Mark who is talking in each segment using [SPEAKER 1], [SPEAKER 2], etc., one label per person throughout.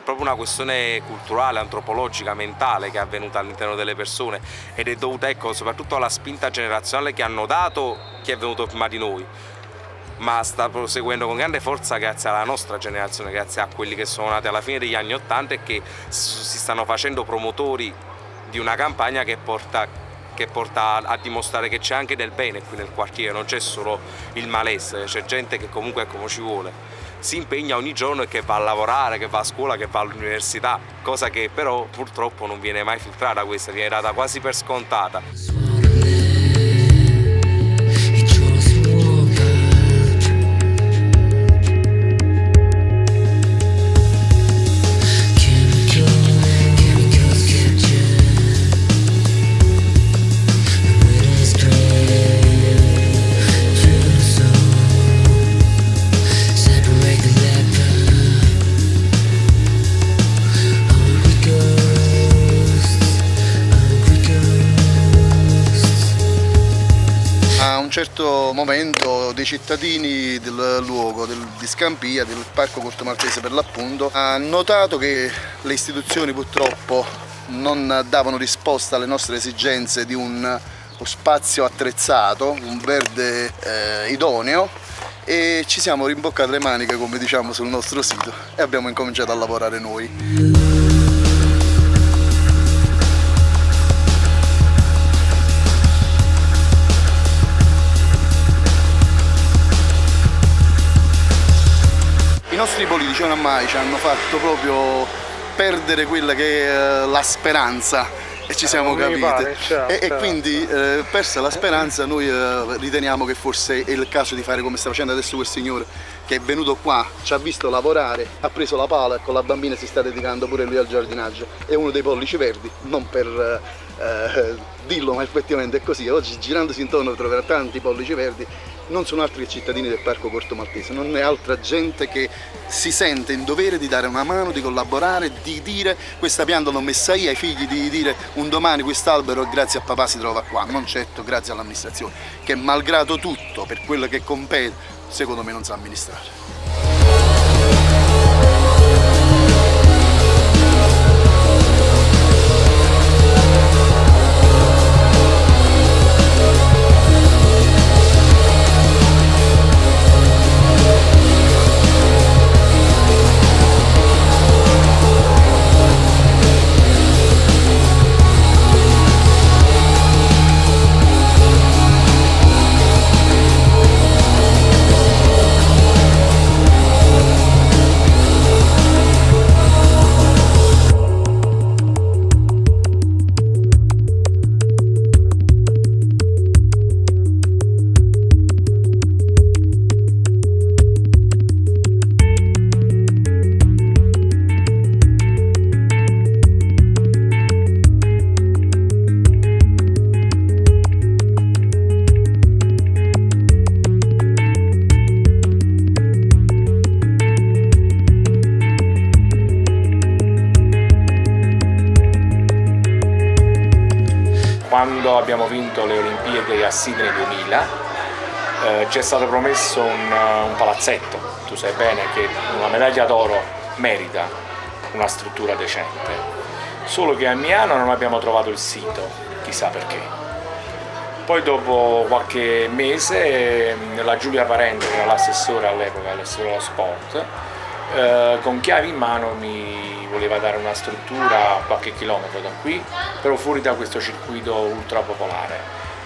[SPEAKER 1] proprio una questione culturale, antropologica, mentale che è avvenuta all'interno delle persone ed è dovuta, ecco, soprattutto alla spinta generazionale che hanno dato chi è venuto prima di noi, ma sta proseguendo con grande forza grazie alla nostra generazione, grazie a quelli che sono nati alla fine degli anni '80 e che si stanno facendo promotori di una campagna che porta a dimostrare che c'è anche del bene qui nel quartiere, non c'è solo il malessere, c'è gente che comunque è come ci vuole, si impegna ogni giorno e che va a lavorare, che va a scuola, che va all'università, cosa che però purtroppo non viene mai filtrata, questa viene data quasi per scontata.
[SPEAKER 2] A un certo momento dei cittadini del luogo, di Scampia, del Parco Corto Maltese per l'appunto, hanno notato che le istituzioni purtroppo non davano risposta alle nostre esigenze di uno spazio attrezzato, un verde idoneo, e ci siamo rimboccati le maniche, come diciamo sul nostro sito, e abbiamo incominciato a lavorare noi. I nostri politici oramai ci hanno fatto proprio perdere quella che è la speranza e ci siamo capiti. E quindi persa la speranza noi riteniamo che forse è il caso di fare come sta facendo adesso quel signore che è venuto qua, ci ha visto lavorare, ha preso la pala e con la bambina si sta dedicando pure lui al giardinaggio. È uno dei pollici verdi, non per dirlo, ma effettivamente è così. Oggi girandosi intorno troverà tanti pollici verdi, non sono altri che cittadini del Parco Corto Maltese, non è altra gente che si sente in dovere di dare una mano, di collaborare, di dire questa pianta l'ho messa io, ai figli di dire un domani quest'albero grazie a papà si trova qua, non certo grazie all'amministrazione, che malgrado tutto, per quello che compete, secondo me non sa amministrare.
[SPEAKER 3] Quando abbiamo vinto le Olimpiadi a Sydney 2000 ci è stato promesso un palazzetto. Tu sai bene che una medaglia d'oro merita una struttura decente, solo che a Miano non abbiamo trovato il sito, chissà perché. Poi dopo qualche mese la Giulia Parente, che era l'assessore all'epoca, l'assessore dello sport, con chiavi in mano mi voleva dare una struttura a qualche chilometro da qui, però fuori da questo circuito ultra popolare,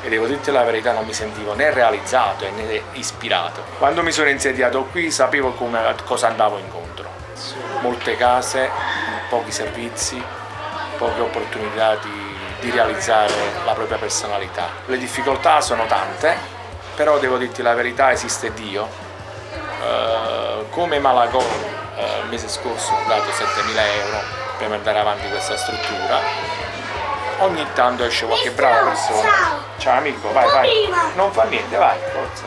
[SPEAKER 3] e devo dirti la verità, non mi sentivo né realizzato né ispirato. Quando mi sono insediato qui sapevo cosa andavo incontro: molte case, pochi servizi, poche opportunità di realizzare la propria personalità. Le difficoltà sono tante, però devo dirti la verità, esiste Dio. Come Malagò il mese scorso ho dato 7.000 euro per mandare avanti questa struttura. Ogni tanto esce qualche brava persona. Ciao amico, vai, non fa niente, vai, forza.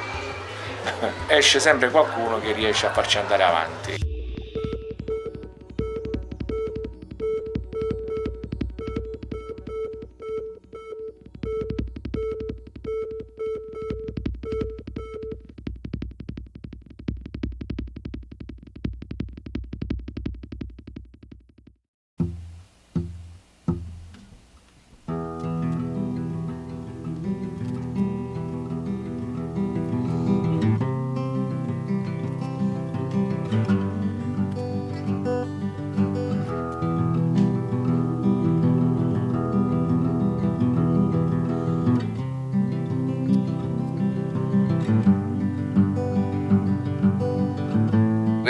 [SPEAKER 3] Esce sempre qualcuno che riesce a farci andare avanti.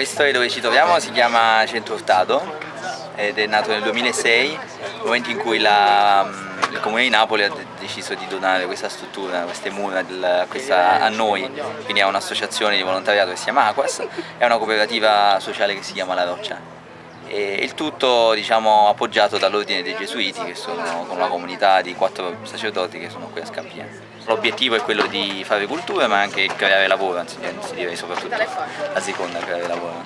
[SPEAKER 4] questo dove ci troviamo si chiama Centro Hurtado ed è nato nel 2006, nel momento in cui il Comune di Napoli ha deciso di donare questa struttura, queste mura a noi, quindi a un'associazione di volontariato che si chiama Aquas e a una cooperativa sociale che si chiama La Roccia. E il tutto, diciamo, appoggiato dall'Ordine dei Gesuiti, che sono con una comunità di 4 sacerdoti che sono qui a Scampia. L'obiettivo è quello di fare cultura ma anche creare lavoro, anzi direi soprattutto la seconda, creare lavoro.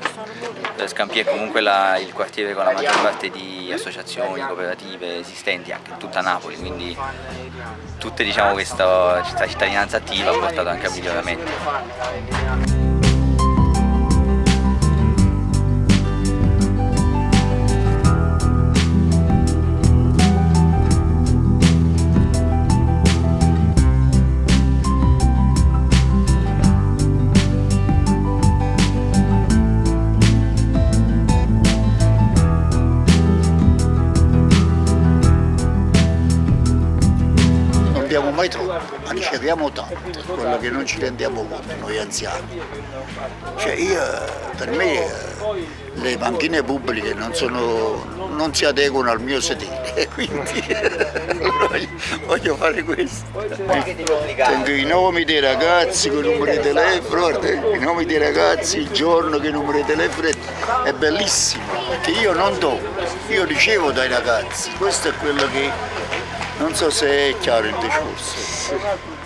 [SPEAKER 4] Scampia è comunque il quartiere con la maggior parte di associazioni, cooperative esistenti anche in tutta Napoli, quindi tutte, diciamo, questa cittadinanza attiva ha portato anche a miglioramenti.
[SPEAKER 5] Mai troppo, ma riceviamo tanto, quello che non ci rendiamo conto noi anziani. Per me le panchine pubbliche non si adeguano al mio sedere, quindi voglio fare questo. Tengo i nomi dei ragazzi con i numeri di telefono, i nomi dei ragazzi, il giorno, che numero di telefono, è bellissimo, perché io non do, io ricevo dai ragazzi, questo è quello che... Non so se è chiaro il discorso.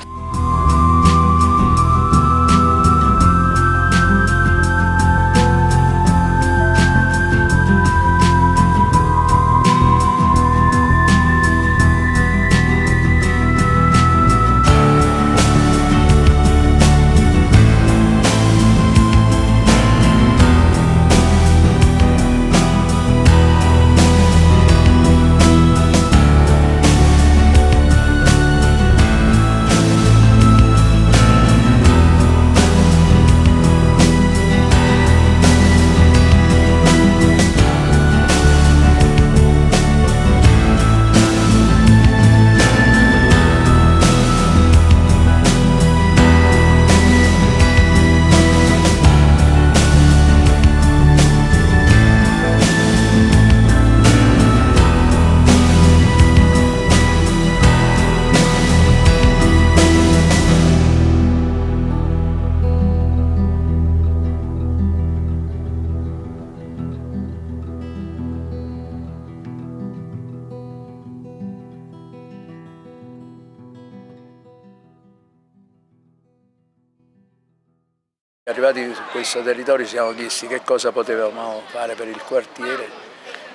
[SPEAKER 6] Arrivati su questo territorio ci siamo chiesti che cosa potevamo fare per il quartiere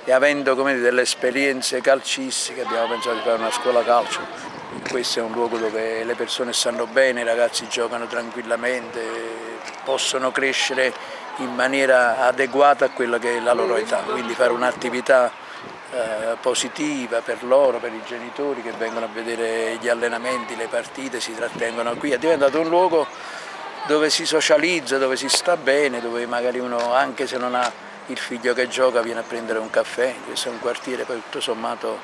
[SPEAKER 6] e avendo delle esperienze calcistiche abbiamo pensato di fare una scuola calcio. Questo è un luogo dove le persone stanno bene, i ragazzi giocano tranquillamente, possono crescere in maniera adeguata a quella che è la loro età, quindi fare un'attività positiva per loro, per i genitori che vengono a vedere gli allenamenti, le partite, si trattengono qui. È diventato un luogo dove si socializza, dove si sta bene, dove magari uno, anche se non ha il figlio che gioca, viene a prendere un caffè. Questo è un quartiere poi tutto sommato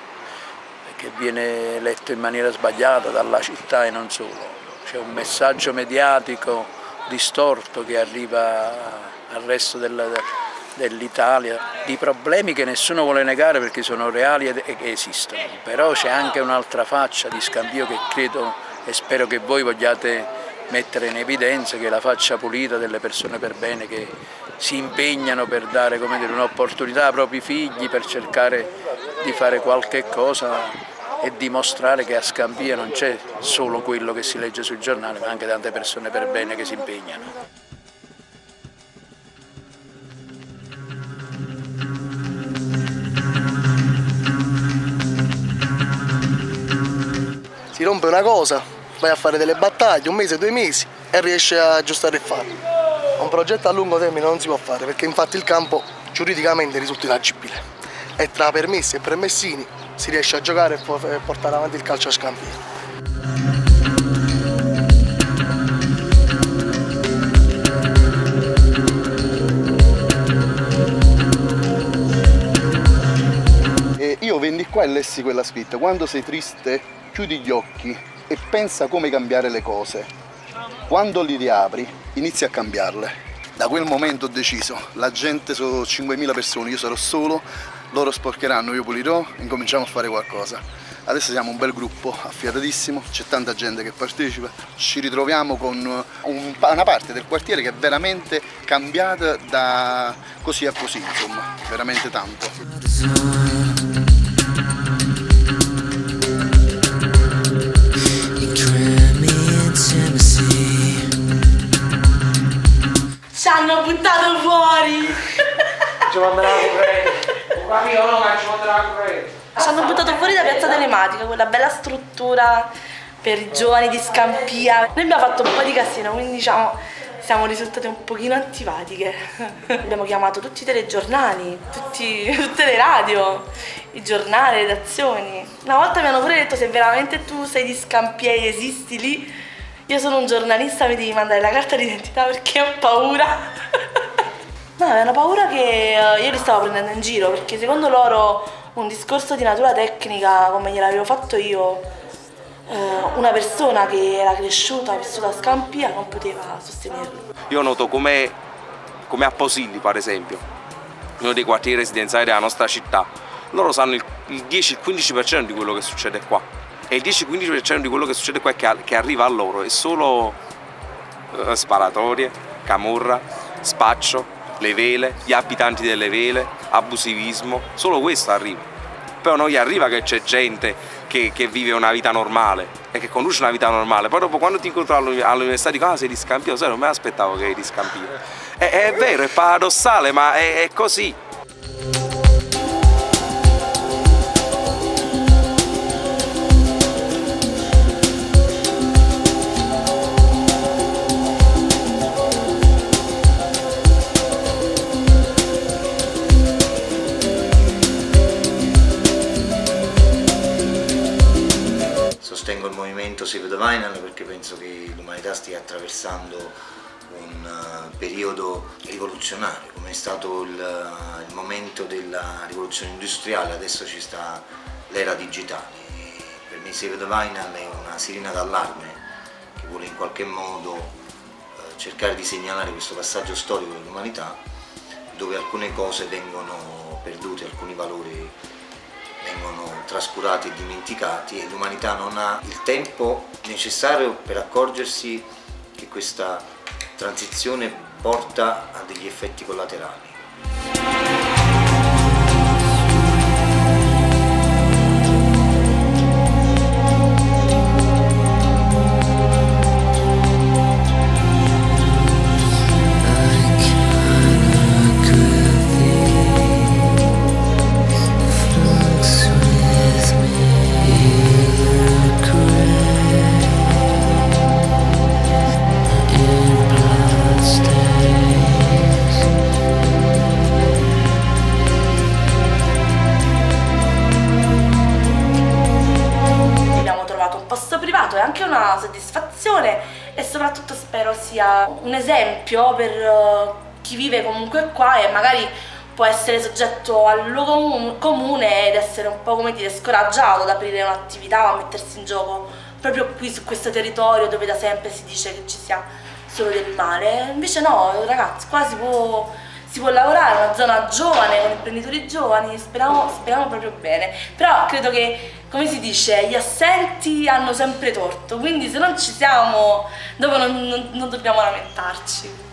[SPEAKER 6] che viene letto in maniera sbagliata dalla città e non solo. C'è un messaggio mediatico distorto che arriva al resto dell'Italia, di problemi che nessuno vuole negare perché sono reali e che esistono. Però c'è anche un'altra faccia di Scampia che credo e spero che voi vogliate mettere in evidenza, che è la faccia pulita delle persone per bene che si impegnano per dare un'opportunità ai propri figli, per cercare di fare qualche cosa e dimostrare che a Scampia non c'è solo quello che si legge sui giornali, ma anche tante persone per bene che si impegnano.
[SPEAKER 7] Si rompe una cosa, vai a fare delle battaglie, 1 mese, 2 mesi e riesci a aggiustare il fatto. Un progetto a lungo termine non si può fare perché infatti il campo giuridicamente risulta inagibile e tra permessi e permessini si riesce a giocare e portare avanti il calcio a Scampia.
[SPEAKER 2] Io vendi qua e lessi quella scritta: quando sei triste chiudi gli occhi e pensa come cambiare le cose. Quando li riapri, inizi a cambiarle. Da quel momento ho deciso, la gente sono 5.000 persone, io sarò solo, loro sporcheranno, io pulirò, incominciamo a fare qualcosa. Adesso siamo un bel gruppo, affiatatissimo, c'è tanta gente che partecipa, ci ritroviamo con una parte del quartiere che è veramente cambiata da così a così, insomma, veramente tanto.
[SPEAKER 8] Ci hanno buttato fuori!
[SPEAKER 1] Ci manderà la corrente! Io no, ma ci manderà la corrente!
[SPEAKER 8] Ci hanno buttato fuori da Piazza Telematica, quella bella struttura per i giovani di Scampia. Noi abbiamo fatto un po' di casino, quindi diciamo siamo risultate un pochino antipatiche. Abbiamo chiamato tutti i telegiornali, tutte le radio, i giornali, le redazioni. Una volta mi hanno pure detto: se veramente tu sei di Scampia e esisti lì, io sono un giornalista, mi devi mandare la carta d'identità perché ho paura. No, avevano paura che io li stavo prendendo in giro, perché secondo loro un discorso di natura tecnica come gliel'avevo fatto io, una persona che era cresciuta, vissuta a Scampia, non poteva sostenerlo.
[SPEAKER 1] Io noto come a Posilli, per esempio, uno dei quartieri residenziali della nostra città, loro sanno il 10-15% di quello che succede qua, e il 10-15% di quello che succede qua che arriva a loro è solo sparatorie, camorra, spaccio, le vele, gli abitanti delle vele, abusivismo, solo questo arriva. Però non gli arriva che c'è gente che vive una vita normale e che conduce una vita normale. Poi dopo, quando ti incontro all'università, dico: ah, sei di Scampia, sai, non me l'aspettavo che eri di Scampia. È vero, è paradossale, ma è così.
[SPEAKER 5] Sostengo il movimento Save the Vinyl perché penso che l'umanità stia attraversando un periodo rivoluzionario, come è stato il momento della rivoluzione industriale. Adesso ci sta l'era digitale. Per me Save the Vinyl è una sirena d'allarme che vuole in qualche modo cercare di segnalare questo passaggio storico dell'umanità, dove alcune cose vengono perdute, alcuni valori vengono trascurati e dimenticati, e l'umanità non ha il tempo necessario per accorgersi che questa transizione porta a degli effetti collaterali.
[SPEAKER 8] È anche una soddisfazione, e soprattutto spero sia un esempio per chi vive comunque qua e magari può essere soggetto al luogo comune ed essere un po', come dire, scoraggiato ad aprire un'attività o a mettersi in gioco proprio qui su questo territorio dove da sempre si dice che ci sia solo del male. Invece no, ragazzi, qua si può lavorare, è una zona giovane, con imprenditori giovani, speriamo proprio bene. Però credo che, come si dice, gli assenti hanno sempre torto, quindi se non ci siamo, dopo non dobbiamo lamentarci.